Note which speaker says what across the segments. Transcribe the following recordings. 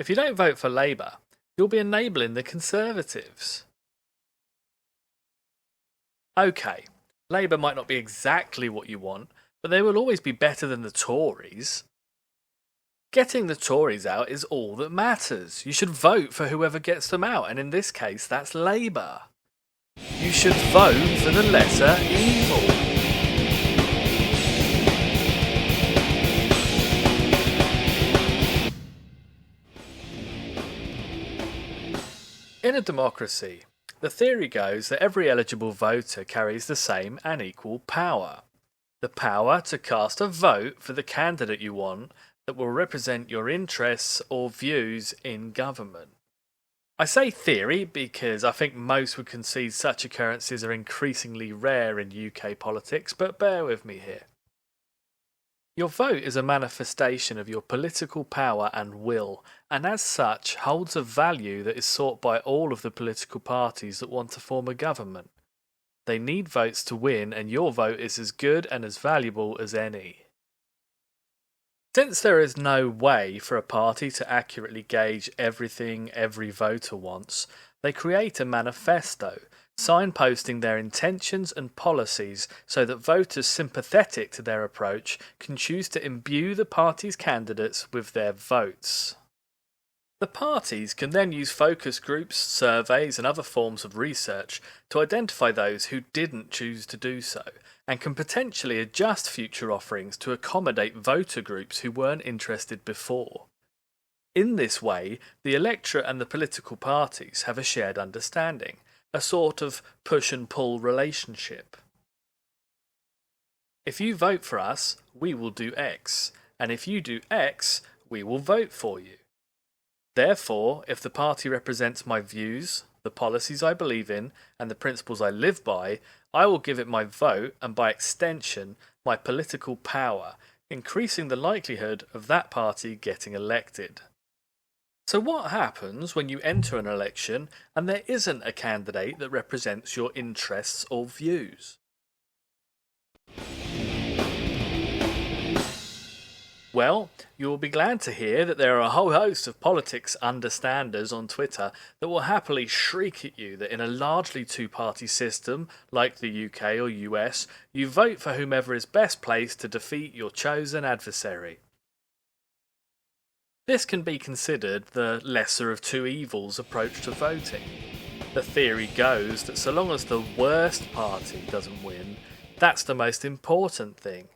Speaker 1: If you don't vote for Labour, you'll be enabling the Conservatives. OK, Labour might not be exactly what you want, but they will always be better than the Tories. Getting the Tories out is all that matters. You should vote for whoever gets them out, and in this case, that's Labour. You should vote for the lesser evil. In a democracy, the theory goes that every eligible voter carries the same and equal power. The power to cast a vote for the candidate you want that will represent your interests or views in government. I say theory because I think most would concede such occurrences are increasingly rare in UK politics, but bear with me here. Your vote is a manifestation of your political power and will, and as such holds a value that is sought by all of the political parties that want to form a government. They need votes to win, and your vote is as good and as valuable as any. Since there is no way for a party to accurately gauge everything every voter wants, they create a manifesto, signposting their intentions and policies so that voters sympathetic to their approach can choose to imbue the party's candidates with their votes. The parties can then use focus groups, surveys and other forms of research to identify those who didn't choose to do so, and can potentially adjust future offerings to accommodate voter groups who weren't interested before. In this way, the electorate and the political parties have a shared understanding, a sort of push and pull relationship. If you vote for us, we will do X, and if you do X, we will vote for you. Therefore, if the party represents my views, the policies I believe in, and the principles I live by, I will give it my vote and by extension my political power, increasing the likelihood of that party getting elected. So what happens when you enter an election and there isn't a candidate that represents your interests or views? Well, you will be glad to hear that there are a whole host of politics understanders on Twitter that will happily shriek at you that in a largely two-party system, like the UK or US, you vote for whomever is best placed to defeat your chosen adversary. This can be considered the lesser of two evils approach to voting. The theory goes that so long as the worst party doesn't win, that's the most important thing.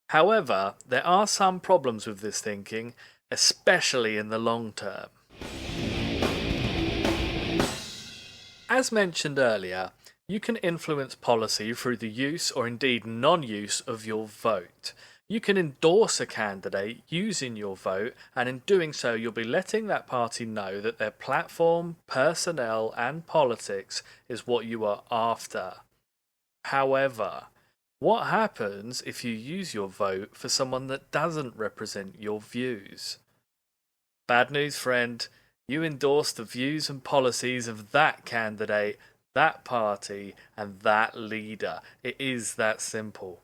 Speaker 1: However, there are some problems with this thinking, especially in the long term. As mentioned earlier, you can influence policy through the use or indeed non-use of your vote. You can endorse a candidate using your vote, and in doing so you'll be letting that party know that their platform, personnel and politics is what you are after. However, what happens if you use your vote for someone that doesn't represent your views? Bad news, friend. You endorse the views and policies of that candidate, that party, and that leader. It is that simple.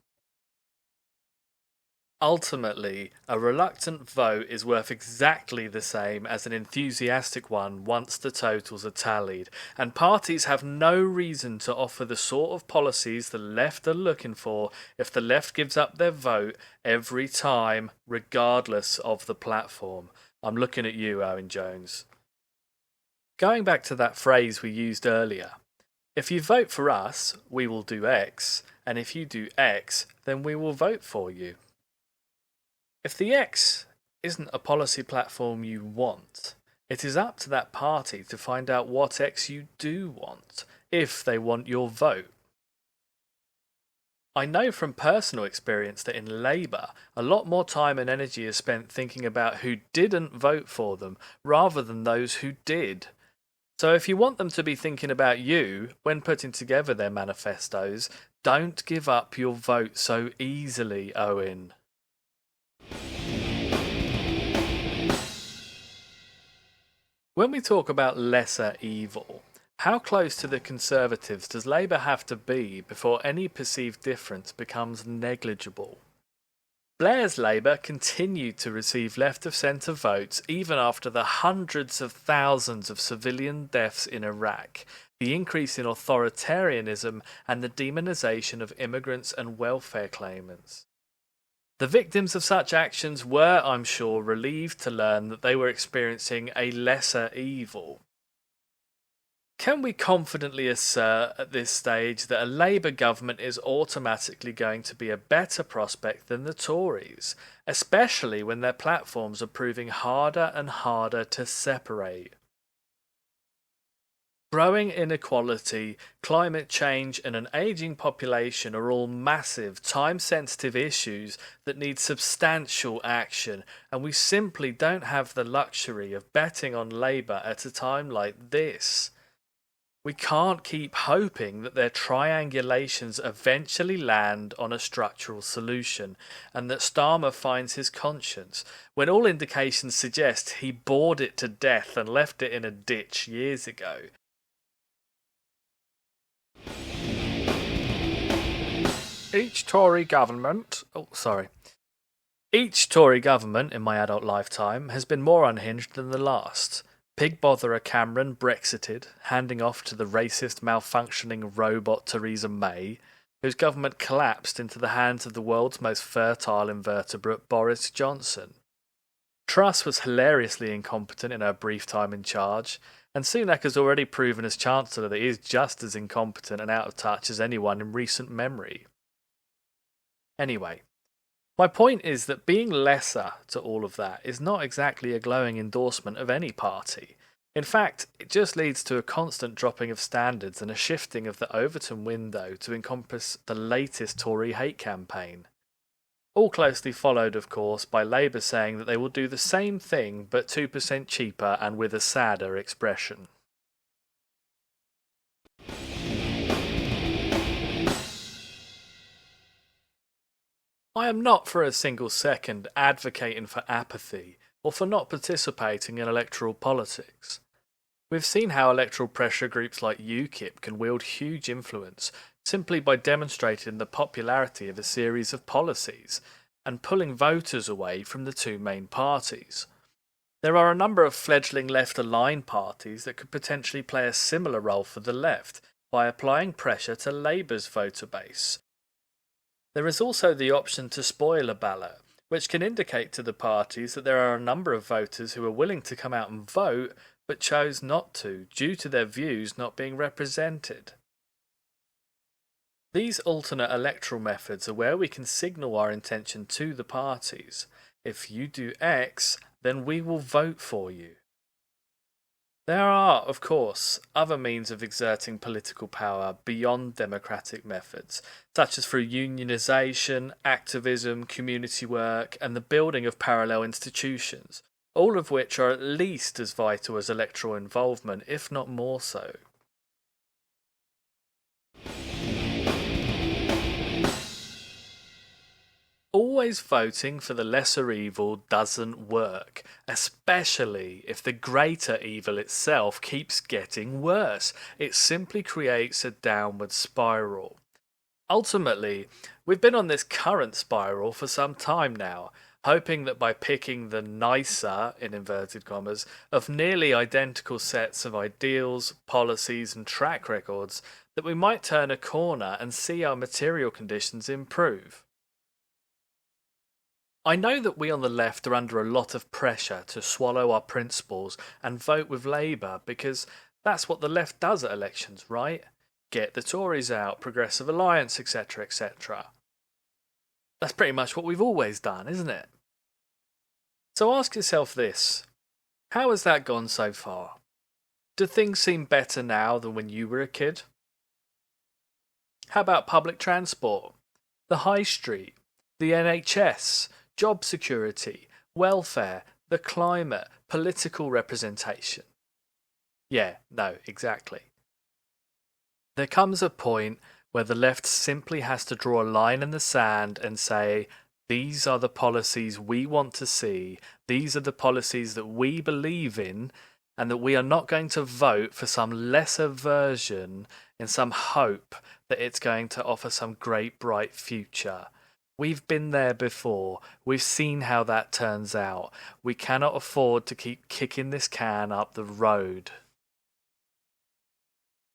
Speaker 1: Ultimately, a reluctant vote is worth exactly the same as an enthusiastic one once the totals are tallied, and parties have no reason to offer the sort of policies the left are looking for if the left gives up their vote every time, regardless of the platform. I'm looking at you, Owen Jones. Going back to that phrase we used earlier, if you vote for us, we will do X, and if you do X, then we will vote for you. If the X isn't a policy platform you want, it is up to that party to find out what X you do want, if they want your vote. I know from personal experience that in Labour, a lot more time and energy is spent thinking about who didn't vote for them, rather than those who did. So if you want them to be thinking about you when putting together their manifestos, don't give up your vote so easily, Owen. When we talk about lesser evil, how close to the Conservatives does Labour have to be before any perceived difference becomes negligible? Blair's Labour continued to receive left-of-centre votes even after the hundreds of thousands of civilian deaths in Iraq, the increase in authoritarianism and the demonisation of immigrants and welfare claimants. The victims of such actions were, I'm sure, relieved to learn that they were experiencing a lesser evil. Can we confidently assert at this stage that a Labour government is automatically going to be a better prospect than the Tories, especially when their platforms are proving harder and harder to separate? Growing inequality, climate change and an ageing population are all massive, time-sensitive issues that need substantial action, and we simply don't have the luxury of betting on Labour at a time like this. We can't keep hoping that their triangulations eventually land on a structural solution, and that Starmer finds his conscience, when all indications suggest he bored it to death and left it in a ditch years ago. Each Tory government in my adult lifetime has been more unhinged than the last. Pig botherer Cameron Brexited, handing off to the racist, malfunctioning robot Theresa May, whose government collapsed into the hands of the world's most fertile invertebrate Boris Johnson. Truss was hilariously incompetent in her brief time in charge, and Sunak has already proven as Chancellor that he is just as incompetent and out of touch as anyone in recent memory. Anyway, my point is that being lesser to all of that is not exactly a glowing endorsement of any party. In fact, it just leads to a constant dropping of standards and a shifting of the Overton window to encompass the latest Tory hate campaign. All closely followed, of course, by Labour saying that they will do the same thing but 2% cheaper and with a sadder expression. I am not for a single second advocating for apathy or for not participating in electoral politics. We've seen how electoral pressure groups like UKIP can wield huge influence simply by demonstrating the popularity of a series of policies and pulling voters away from the two main parties. There are a number of fledgling left-aligned parties that could potentially play a similar role for the left by applying pressure to Labour's voter base. There is also the option to spoil a ballot, which can indicate to the parties that there are a number of voters who are willing to come out and vote but chose not to due to their views not being represented. These alternate electoral methods are where we can signal our intention to the parties. If you do X, then we will vote for you. There are, of course, other means of exerting political power beyond democratic methods, such as through unionisation, activism, community work, and the building of parallel institutions, all of which are at least as vital as electoral involvement, if not more so. Always voting for the lesser evil doesn't work, especially if the greater evil itself keeps getting worse. It simply creates a downward spiral. Ultimately, we've been on this current spiral for some time now, hoping that by picking the nicer, in inverted commas, of nearly identical sets of ideals, policies and track records, that we might turn a corner and see our material conditions improve. I know that we on the left are under a lot of pressure to swallow our principles and vote with Labour because that's what the left does at elections, right? Get the Tories out, Progressive Alliance, etc., etc. That's pretty much what we've always done, isn't it? So ask yourself this: how has that gone so far? Do things seem better now than when you were a kid? How about public transport, the high street, the NHS, job security, welfare, the climate, political representation? Yeah, no, exactly. There comes a point where the left simply has to draw a line in the sand and say, these are the policies we want to see, these are the policies that we believe in, and that we are not going to vote for some lesser version in some hope that it's going to offer some great bright future. We've been there before. We've seen how that turns out. We cannot afford to keep kicking this can up the road.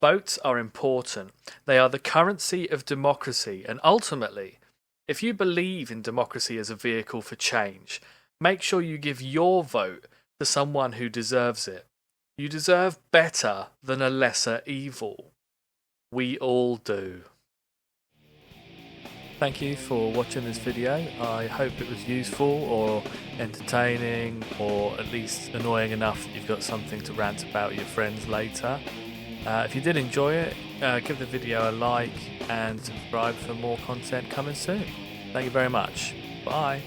Speaker 1: Votes are important. They are the currency of democracy, and ultimately, if you believe in democracy as a vehicle for change, make sure you give your vote to someone who deserves it. You deserve better than a lesser evil. We all do. Thank you for watching this video. I hope it was useful or entertaining or at least annoying enough that you've got something to rant about your friends later. If you did enjoy it, give the video a like and subscribe for more content coming soon. Thank you very much. Bye.